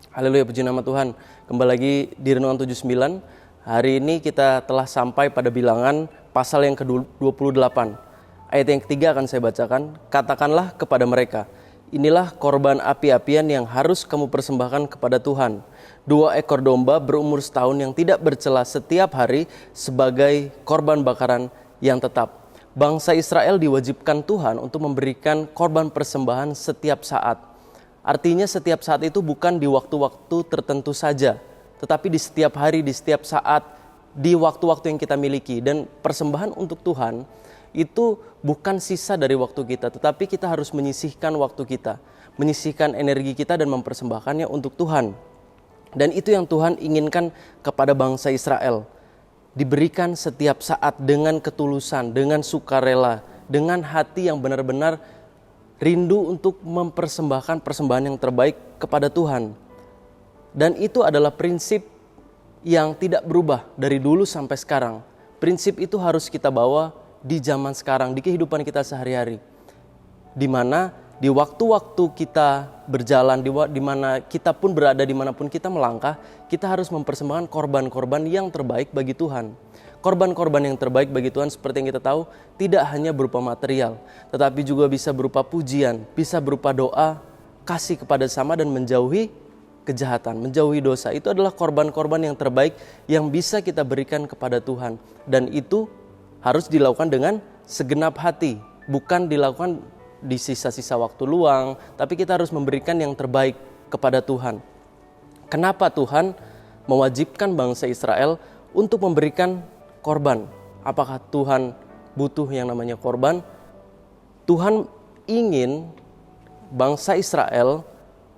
Haleluya, puji nama Tuhan. Kembali lagi di Renungan 79. Hari ini kita telah sampai pada bilangan pasal yang ke-28. Ayat yang ketiga akan saya bacakan. Katakanlah kepada mereka, inilah korban api-apian yang harus kamu persembahkan kepada Tuhan. 2 ekor domba berumur setahun yang tidak bercela setiap hari sebagai korban bakaran yang tetap. Bangsa Israel diwajibkan Tuhan untuk memberikan korban persembahan setiap saat. Artinya setiap saat itu bukan di waktu-waktu tertentu saja, tetapi di setiap hari, di setiap saat, di waktu-waktu yang kita miliki. Dan persembahan untuk Tuhan itu bukan sisa dari waktu kita, tetapi kita harus menyisihkan waktu kita, menyisihkan energi kita dan mempersembahkannya untuk Tuhan. Dan itu yang Tuhan inginkan kepada bangsa Israel. Diberikan setiap saat dengan ketulusan, dengan sukarela, dengan hati yang benar-benar rindu untuk mempersembahkan persembahan yang terbaik kepada Tuhan. Dan itu adalah prinsip yang tidak berubah dari dulu sampai sekarang. Prinsip itu harus kita bawa di zaman sekarang, di kehidupan kita sehari-hari. Di mana di waktu-waktu kita berjalan, di mana kita pun berada, dimanapun kita melangkah, kita harus mempersembahkan korban-korban yang terbaik bagi Tuhan. Korban-korban yang terbaik bagi Tuhan seperti yang kita tahu tidak hanya berupa material, tetapi juga bisa berupa pujian, bisa berupa doa, kasih kepada sesama dan menjauhi kejahatan, menjauhi dosa. Itu adalah korban-korban yang terbaik yang bisa kita berikan kepada Tuhan. Dan itu harus dilakukan dengan segenap hati, bukan dilakukan di sisa-sisa waktu luang, tapi kita harus memberikan yang terbaik kepada Tuhan. Kenapa Tuhan mewajibkan bangsa Israel untuk memberikan korban? Apakah Tuhan butuh yang namanya korban? Tuhan ingin bangsa Israel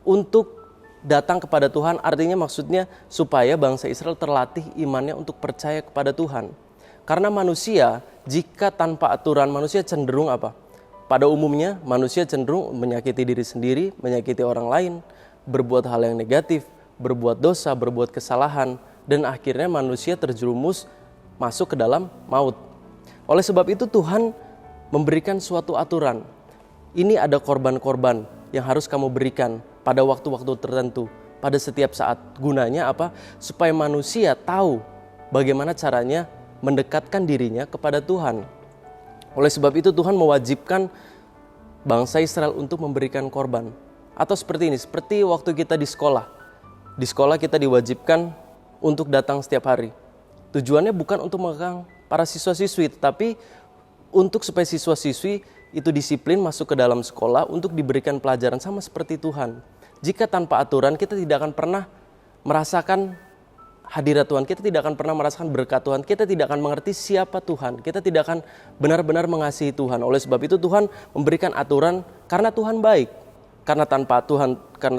untuk datang kepada Tuhan, artinya maksudnya supaya bangsa Israel terlatih imannya untuk percaya kepada Tuhan. Karena manusia, jika tanpa aturan, manusia cenderung apa? Pada umumnya manusia cenderung menyakiti diri sendiri, menyakiti orang lain, berbuat hal yang negatif, berbuat dosa, berbuat kesalahan, dan akhirnya manusia terjerumus masuk ke dalam maut. Oleh sebab itu Tuhan memberikan suatu aturan. Ini ada korban-korban yang harus kamu berikan pada waktu-waktu tertentu, pada setiap saat. Gunanya apa? Supaya manusia tahu bagaimana caranya mendekatkan dirinya kepada Tuhan. Oleh sebab itu Tuhan mewajibkan bangsa Israel untuk memberikan korban. Atau seperti ini, seperti waktu kita di sekolah. Di sekolah kita diwajibkan untuk datang setiap hari. Tujuannya bukan untuk mengekang para siswa-siswi, tetapi untuk supaya siswa-siswi itu disiplin masuk ke dalam sekolah untuk diberikan pelajaran sama seperti Tuhan. Jika tanpa aturan kita tidak akan pernah merasakan hadirat Tuhan, kita tidak akan pernah merasakan berkat Tuhan, kita tidak akan mengerti siapa Tuhan, kita tidak akan benar-benar mengasihi Tuhan. Oleh sebab itu Tuhan memberikan aturan karena Tuhan baik. Karena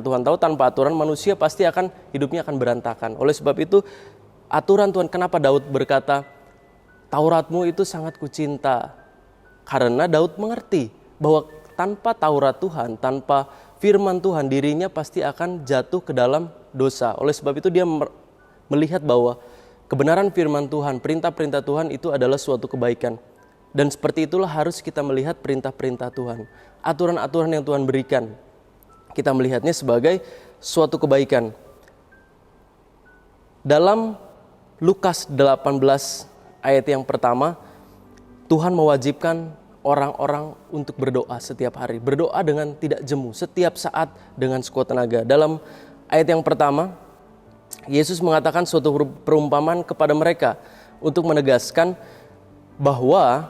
Tuhan tahu tanpa aturan manusia pasti akan hidupnya akan berantakan. Oleh sebab itu aturan Tuhan, kenapa Daud berkata, Tauratmu itu sangat kucinta. Karena Daud mengerti bahwa tanpa Taurat Tuhan, tanpa firman Tuhan, dirinya pasti akan jatuh ke dalam dosa. Oleh sebab itu dia melihat bahwa kebenaran firman Tuhan, perintah-perintah Tuhan itu adalah suatu kebaikan. Dan seperti itulah harus kita melihat perintah-perintah Tuhan. Aturan-aturan yang Tuhan berikan, kita melihatnya sebagai suatu kebaikan. Dalam Lukas 18 ayat yang pertama, Tuhan mewajibkan orang-orang untuk berdoa setiap hari. Berdoa dengan tidak jemu, setiap saat dengan sekuat tenaga. Dalam ayat yang pertama, Yesus mengatakan suatu perumpamaan kepada mereka untuk menegaskan bahwa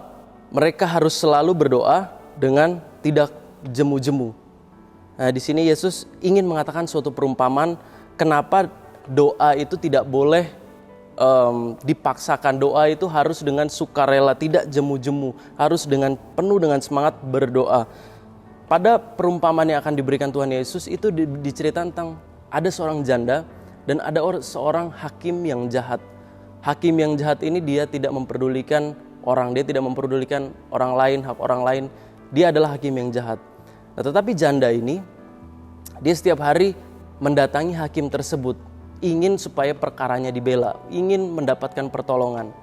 mereka harus selalu berdoa dengan tidak jemu-jemu. Nah, di sini Yesus ingin mengatakan suatu perumpamaan kenapa doa itu tidak boleh dipaksakan. Doa itu harus dengan sukarela, tidak jemu-jemu, harus dengan penuh dengan semangat berdoa. Pada perumpamaan yang akan diberikan Tuhan Yesus itu diceritakan tentang ada seorang janda dan ada seorang hakim yang jahat. Hakim yang jahat ini dia tidak memperdulikan orang, dia tidak memperdulikan orang lain, hak orang lain. Dia adalah hakim yang jahat. Nah, tetapi janda ini dia setiap hari mendatangi hakim tersebut, ingin supaya perkaranya dibela, ingin mendapatkan pertolongan.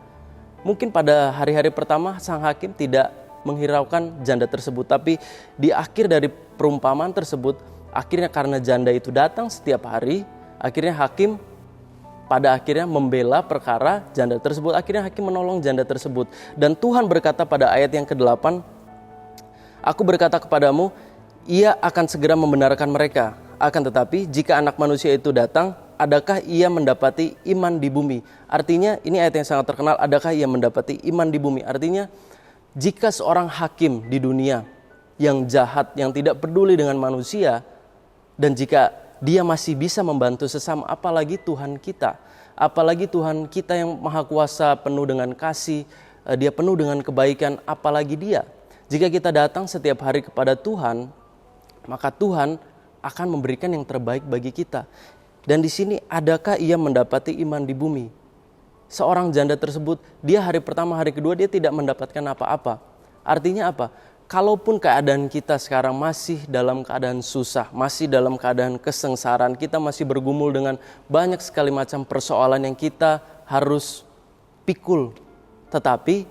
Mungkin pada hari-hari pertama sang hakim tidak menghiraukan janda tersebut, tapi di akhir dari perumpamaan tersebut, akhirnya karena janda itu datang setiap hari, Akhirnya hakim pada akhirnya membela perkara janda tersebut. Akhirnya hakim menolong janda tersebut. Dan Tuhan berkata pada ayat yang ke-8, aku berkata kepadamu, ia akan segera membenarkan mereka. Akan tetapi jika anak manusia itu datang, adakah ia mendapati iman di bumi? Artinya ini ayat yang sangat terkenal, adakah ia mendapati iman di bumi? Artinya jika seorang hakim di dunia yang jahat, yang tidak peduli dengan manusia, dan jika dia masih bisa membantu sesama, apalagi Tuhan kita. Apalagi Tuhan kita yang maha kuasa, penuh dengan kasih, dia penuh dengan kebaikan, apalagi dia. Jika kita datang setiap hari kepada Tuhan, maka Tuhan akan memberikan yang terbaik bagi kita. Dan di sini, adakah ia mendapati iman di bumi? Seorang janda tersebut, dia hari pertama, hari kedua, dia tidak mendapatkan apa-apa. Artinya apa? Kalaupun keadaan kita sekarang masih dalam keadaan susah, masih dalam keadaan kesengsaraan, kita masih bergumul dengan banyak sekali macam persoalan yang kita harus pikul. Tetapi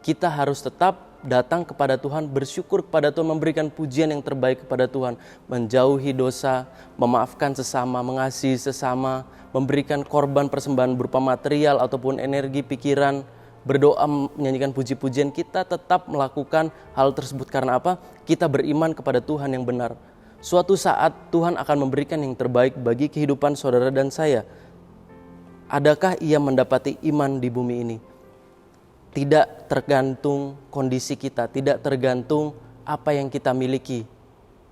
kita harus tetap datang kepada Tuhan, bersyukur kepada Tuhan, memberikan pujian yang terbaik kepada Tuhan. Menjauhi dosa, memaafkan sesama, mengasihi sesama, memberikan korban persembahan berupa material ataupun energi, pikiran, berdoa, menyanyikan puji-pujian. Kita tetap melakukan hal tersebut karena apa? Kita beriman kepada Tuhan yang benar. Suatu saat Tuhan akan memberikan yang terbaik bagi kehidupan saudara dan saya. Adakah ia mendapati iman di bumi ini? Tidak tergantung kondisi kita, tidak tergantung apa yang kita miliki.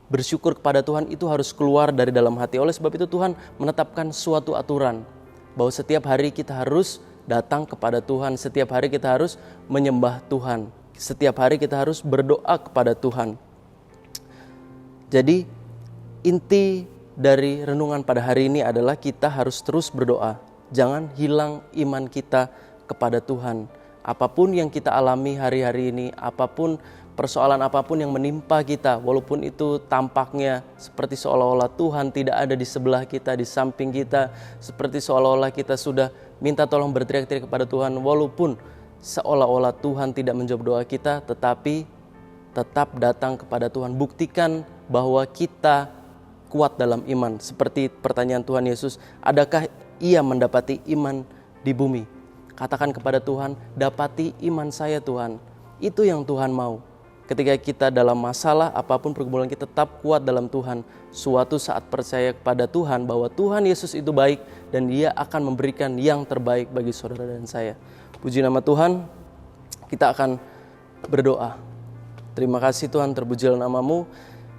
Bersyukur kepada Tuhan itu harus keluar dari dalam hati. Oleh sebab itu Tuhan menetapkan suatu aturan bahwa setiap hari kita harus datang kepada Tuhan, setiap hari kita harus menyembah Tuhan, setiap hari kita harus berdoa kepada Tuhan. Jadi inti dari renungan pada hari ini adalah kita harus terus berdoa. Jangan hilang iman kita kepada Tuhan. Apapun yang kita alami hari-hari ini, apapun persoalan apapun yang menimpa kita, walaupun itu tampaknya seperti seolah-olah Tuhan tidak ada di sebelah kita, di samping kita, seperti seolah-olah kita sudah minta tolong berteriak-teriak kepada Tuhan, walaupun seolah-olah Tuhan tidak menjawab doa kita, tetapi tetap datang kepada Tuhan. Buktikan bahwa kita kuat dalam iman. Seperti pertanyaan Tuhan Yesus, adakah ia mendapati iman di bumi? Katakan kepada Tuhan, dapati iman saya Tuhan. Itu yang Tuhan mau. Ketika kita dalam masalah, apapun pergumulan kita tetap kuat dalam Tuhan. Suatu saat percaya kepada Tuhan bahwa Tuhan Yesus itu baik dan Dia akan memberikan yang terbaik bagi saudara dan saya. Puji nama Tuhan, kita akan berdoa. Terima kasih Tuhan, terpujilah nama-Mu.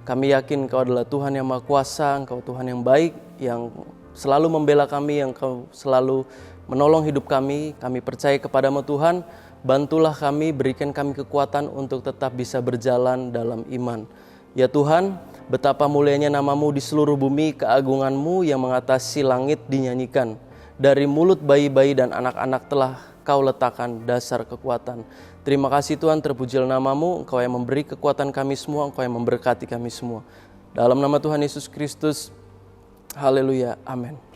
Kami yakin Engkau adalah Tuhan yang Maha Kuasa, Engkau Tuhan yang baik, yang selalu membela kami, yang Engkau selalu menolong hidup kami. Kami percaya kepada-Mu Tuhan. Bantulah kami, berikan kami kekuatan untuk tetap bisa berjalan dalam iman. Ya Tuhan, betapa mulianya nama-Mu di seluruh bumi, keagungan-Mu yang mengatasi langit dinyanyikan. Dari mulut bayi-bayi dan anak-anak telah Kau letakkan dasar kekuatan. Terima kasih Tuhan, terpujilah nama-Mu, Engkau yang memberi kekuatan kami semua, Engkau yang memberkati kami semua. Dalam nama Tuhan Yesus Kristus, haleluya, amin.